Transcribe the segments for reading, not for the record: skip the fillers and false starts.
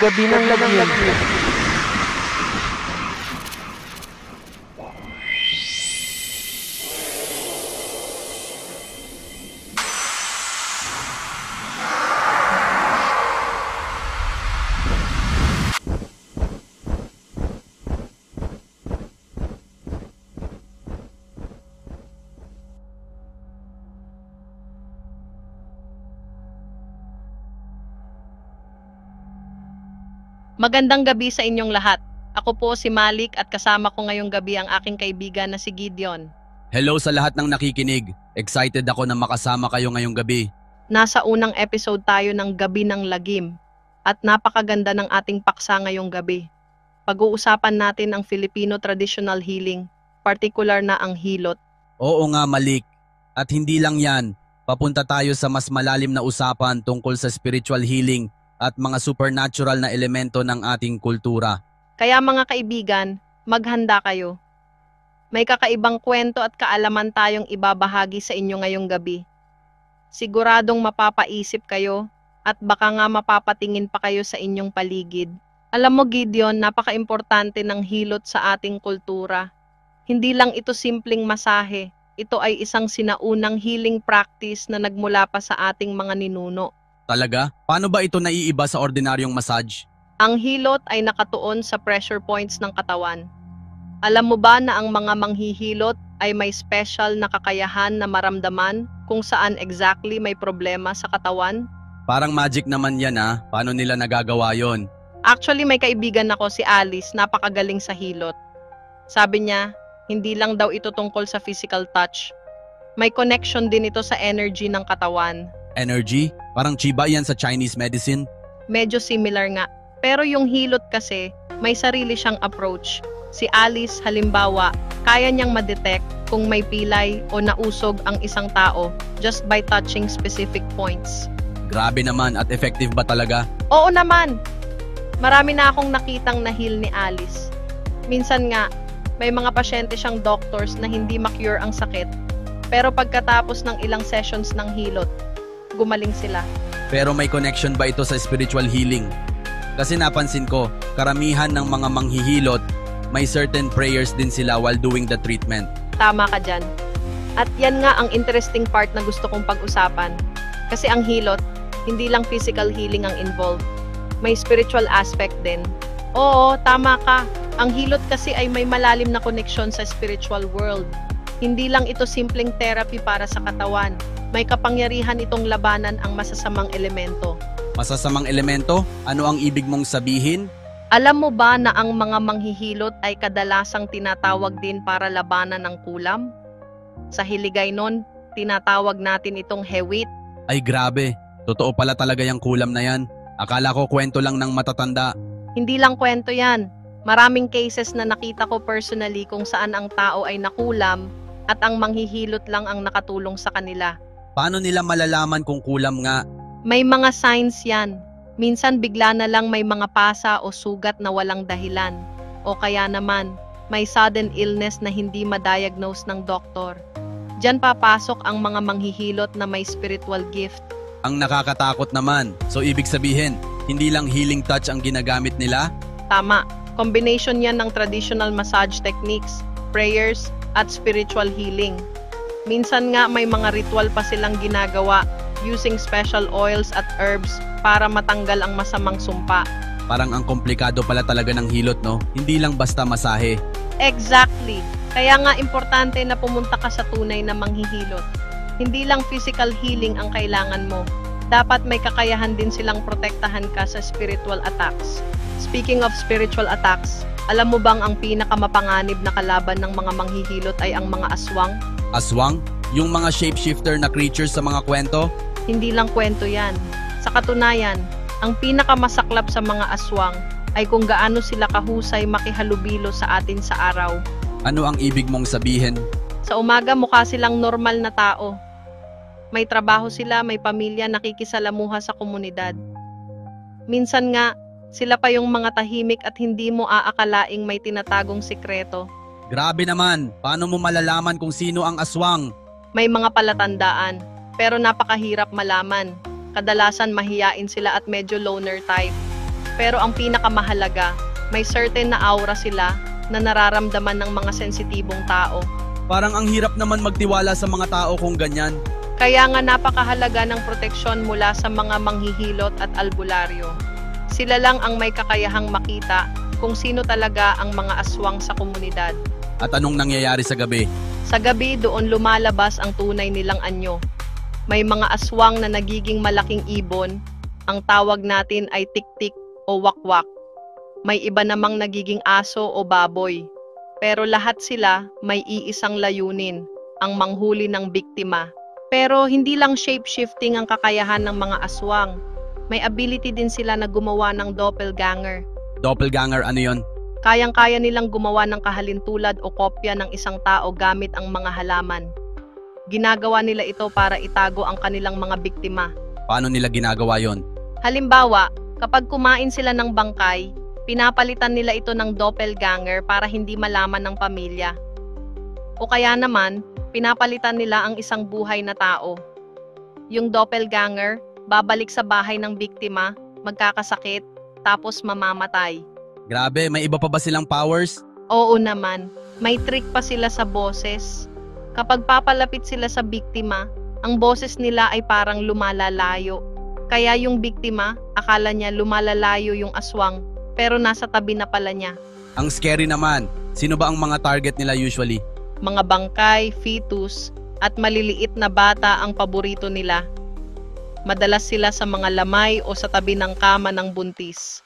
Gabi ng lagim. Magandang gabi sa inyong lahat. Ako po si Malik at kasama ko ngayong gabi ang aking kaibigan na si Gideon. Hello sa lahat ng nakikinig. Excited ako na makasama kayo ngayong gabi. Nasa unang episode tayo ng Gabi ng Lagim at napakaganda ng ating paksa ngayong gabi. Pag-uusapan natin ang Filipino traditional healing, partikular na ang hilot. Oo nga Malik. At hindi lang yan, papunta tayo sa mas malalim na usapan tungkol sa spiritual healing at mga supernatural na elemento ng ating kultura. Kaya mga kaibigan, maghanda kayo. May kakaibang kwento at kaalaman tayong ibabahagi sa inyo ngayong gabi. Siguradong mapapaisip kayo at baka nga mapapatingin pa kayo sa inyong paligid. Alam mo Gideon, napaka-importante ng hilot sa ating kultura. Hindi lang ito simpleng masahe, ito ay isang sinaunang healing practice na nagmula pa sa ating mga ninuno. Talaga? Paano ba ito naiiba sa ordinaryong massage? Ang hilot ay nakatuon sa pressure points ng katawan. Alam mo ba na ang mga manghihilot ay may special na kakayahan na maramdaman kung saan exactly may problema sa katawan? Parang magic naman yan ah. Paano nila nagagawa yon? Actually, may kaibigan ako si Alice, napakagaling sa hilot. Sabi niya, hindi lang daw ito tungkol sa physical touch. May connection din ito sa energy ng katawan. Energy? Parang chiba yan sa Chinese medicine? Medyo similar nga. Pero yung hilot kasi, may sarili siyang approach. Si Alice, halimbawa, kaya niyang ma-detect kung may pilay o nausog ang isang tao just by touching specific points. Grabe naman at effective ba talaga? Oo naman! Marami na akong nakitang na-heal ni Alice. Minsan nga, may mga pasyente siyang doctors na hindi ma-cure ang sakit. Pero pagkatapos ng ilang sessions ng hilot, gumaling sila. Pero may connection ba ito sa spiritual healing? Kasi napansin ko, karamihan ng mga manghihilot, may certain prayers din sila while doing the treatment. Tama ka dyan. At yan nga ang interesting part na gusto kong pag-usapan. Kasi ang hilot, hindi lang physical healing ang involved. May spiritual aspect din. Oo, tama ka. Ang hilot kasi ay may malalim na connection sa spiritual world. Hindi lang ito simpleng therapy para sa katawan. May kapangyarihan itong labanan ang masasamang elemento. Masasamang elemento? Ano ang ibig mong sabihin? Alam mo ba na ang mga manghihilot ay kadalasang tinatawag din para labanan ng kulam? Sa Hiligaynon, tinatawag natin itong hewit. Ay grabe, totoo pala talaga yung kulam na yan. Akala ko kwento lang ng matatanda. Hindi lang kwento yan. Maraming cases na nakita ko personally kung saan ang tao ay nakulam at ang manghihilot lang ang nakatulong sa kanila. Paano nila malalaman kung kulam nga? May mga signs yan. Minsan bigla na lang may mga pasa o sugat na walang dahilan. O kaya naman, may sudden illness na hindi ma-diagnose ng doktor. Diyan papasok ang mga manghihilot na may spiritual gift. Ang nakakatakot naman. So ibig sabihin, hindi lang healing touch ang ginagamit nila? Tama. Combination yan ng traditional massage techniques, prayers, at spiritual healing. Minsan nga may mga ritual pa silang ginagawa using special oils at herbs para matanggal ang masamang sumpa. Parang ang komplikado pala talaga ng hilot, no? Hindi lang basta masahe. Exactly. Kaya nga importante na pumunta ka sa tunay na manghihilot. Hindi lang physical healing ang kailangan mo. Dapat may kakayahan din silang protektahan ka sa spiritual attacks. Speaking of spiritual attacks, alam mo bang ang pinakamapanganib na kalaban ng mga manghihilot ay ang mga aswang? Aswang? Yung mga shapeshifter na creatures sa mga kwento? Hindi lang kwento yan. Sa katunayan, ang pinakamasaklap sa mga aswang ay kung gaano sila kahusay makihalubilo sa atin sa araw. Ano ang ibig mong sabihin? Sa umaga mukha silang normal na tao. May trabaho sila, may pamilya, nakikisalamuha sa komunidad. Minsan nga, sila pa yung mga tahimik at hindi mo aakalaing may tinatagong sikreto. Grabe naman, paano mo malalaman kung sino ang aswang? May mga palatandaan, pero napakahirap malaman. Kadalasan mahiyain sila at medyo loner type. Pero ang pinakamahalaga, may certain na aura sila na nararamdaman ng mga sensitibong tao. Parang ang hirap naman magtiwala sa mga tao kung ganyan. Kaya nga napakahalaga ng proteksyon mula sa mga manghihilot at albularyo. Sila lang ang may kakayahang makita kung sino talaga ang mga aswang sa komunidad. At anong nangyayari sa gabi? Sa gabi doon lumalabas ang tunay nilang anyo. May mga aswang na nagiging malaking ibon, ang tawag natin ay tik-tik o wakwak. May iba namang nagiging aso o baboy. Pero lahat sila may iisang layunin, ang manghuli ng biktima. Pero hindi lang shape-shifting ang kakayahan ng mga aswang. May ability din sila na gumawa ng doppelganger. Doppelganger, ano yon? Kayang-kaya nilang gumawa ng kahalintulad o kopya ng isang tao gamit ang mga halaman. Ginagawa nila ito para itago ang kanilang mga biktima. Paano nila ginagawa yon? Halimbawa, kapag kumain sila ng bangkay, pinapalitan nila ito ng doppelganger para hindi malaman ng pamilya. O kaya naman, pinapalitan nila ang isang buhay na tao. Yung doppelganger, babalik sa bahay ng biktima, magkakasakit, tapos mamamatay. Grabe, may iba pa ba silang powers? Oo naman, may trick pa sila sa boses. Kapag papalapit sila sa biktima, ang boses nila ay parang lumalalayo. Kaya yung biktima, akala niya lumalalayo yung aswang, pero nasa tabi na pala niya. Ang scary naman. Sino ba ang mga target nila usually? Mga bangkay, fetus, at maliliit na bata ang paborito nila. Madalas sila sa mga lamay o sa tabi ng kama ng buntis.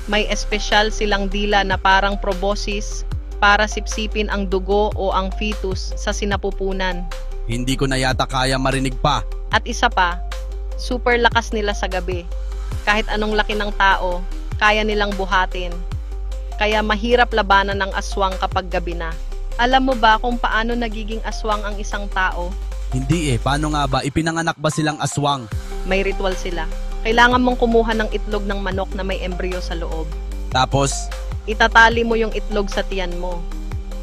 May espesyal silang dila na parang proboscis para sipsipin ang dugo o ang fetus sa sinapupunan. Hindi ko na yata kaya marinig pa. At isa pa, super lakas nila sa gabi. Kahit anong laki ng tao, kaya nilang buhatin. Kaya mahirap labanan ng aswang kapag gabi na. Alam mo ba kung paano nagiging aswang ang isang tao? Hindi paano nga ba? Ipinanganak ba silang aswang? May ritual sila. Kailangan mong kumuha ng itlog ng manok na may embryo sa loob. Tapos, Itatali mo yung itlog sa tiyan mo.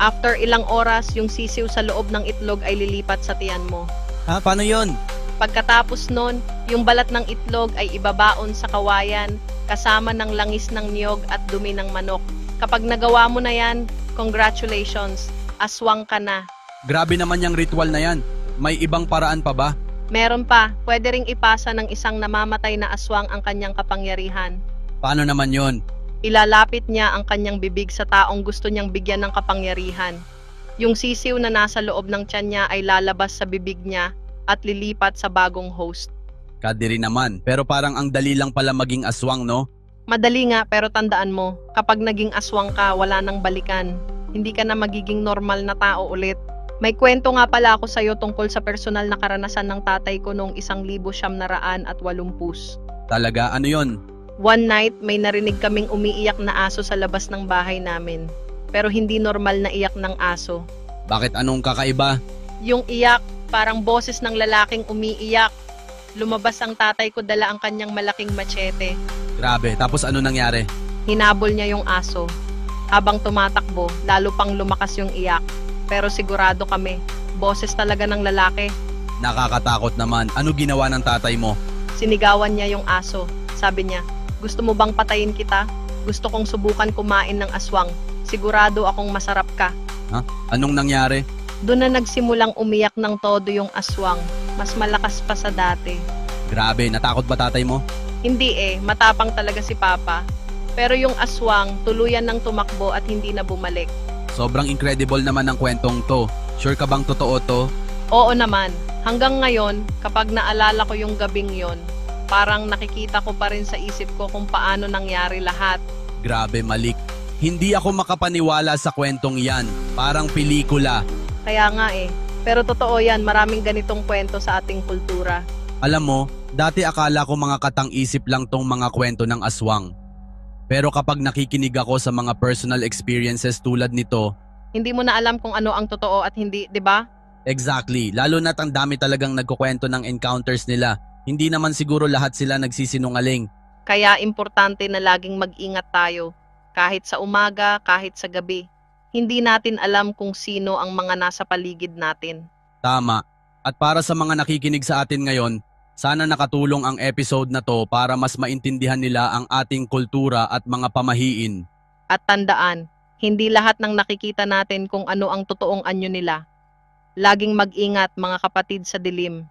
After ilang oras, yung sisiw sa loob ng itlog ay lilipat sa tiyan mo. paano yon? Pagkatapos nun, yung balat ng itlog ay ibabaon sa kawayan kasama ng langis ng niyog at dumi ng manok. Kapag nagawa mo na yan, congratulations, aswang ka na. Grabe naman yung ritual na yan. May ibang paraan pa ba? Meron pa, pwede ring ipasa ng isang namamatay na aswang ang kanyang kapangyarihan. Paano naman yon? Ilalapit niya ang kanyang bibig sa taong gusto niyang bigyan ng kapangyarihan. Yung sisiw na nasa loob ng tiyan niya ay lalabas sa bibig niya at lilipat sa bagong host. Kadiri naman, pero parang ang dali lang pala maging aswang, no? Madali nga, pero tandaan mo, kapag naging aswang ka, wala nang balikan. Hindi ka na magiging normal na tao ulit. May kwento nga pala ako sa'yo tungkol sa personal na karanasan ng tatay ko noong 1980. Talaga, ano yon? One night, may narinig kaming umiiyak na aso sa labas ng bahay namin. Pero hindi normal na iyak ng aso. Bakit anong kakaiba? Yung iyak, parang boses ng lalaking umiiyak. Lumabas ang tatay ko, dala ang kanyang malaking machete. Grabe, tapos ano nangyari? Hinabol niya yung aso. Habang tumatakbo, lalo pang lumakas yung iyak. Pero sigurado kami, boses talaga ng lalaki. Nakakatakot naman. Ano ginawa ng tatay mo? Sinigawan niya yung aso. Sabi niya, gusto mo bang patayin kita? Gusto kong subukan kumain ng aswang. Sigurado akong masarap ka. Anong nangyari? Doon na nagsimulang umiyak ng todo yung aswang. Mas malakas pa sa dati. Grabe, natakot ba tatay mo? Hindi matapang talaga si Papa. Pero yung aswang, tuluyan ng tumakbo at hindi na bumalik. Sobrang incredible naman ang kwentong to. Sure ka bang totoo to? Oo naman. Hanggang ngayon, kapag naalala ko yung gabing yon, parang nakikita ko pa rin sa isip ko kung paano nangyari lahat. Grabe, Malik. Hindi ako makapaniwala sa kwentong yan. Parang pelikula. Kaya nga Pero totoo yan, maraming ganitong kwento sa ating kultura. Alam mo, dati akala ko mga katang-isip lang tong mga kwento ng aswang. Pero kapag nakikinig ako sa mga personal experiences tulad nito, hindi mo na alam kung ano ang totoo at hindi, di ba? exactly, lalo na't ang dami talagang nagkukwento ng encounters nila. Hindi naman siguro lahat sila nagsisinungaling. Kaya importante na laging mag-ingat tayo. Kahit sa umaga, kahit sa gabi. Hindi natin alam kung sino ang mga nasa paligid natin. Tama. At para sa mga nakikinig sa atin ngayon, Sana nakatulong ang episode na to para mas maintindihan nila ang ating kultura at mga pamahiin. At tandaan, hindi lahat ng nakikita natin kung ano ang totoong anyo nila. Laging mag-ingat mga kapatid sa dilim.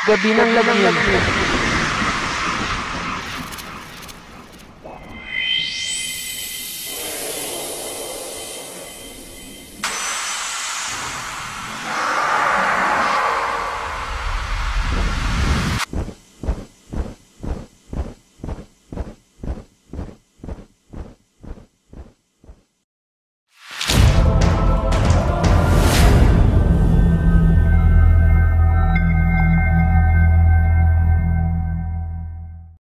Gabi ng lagim.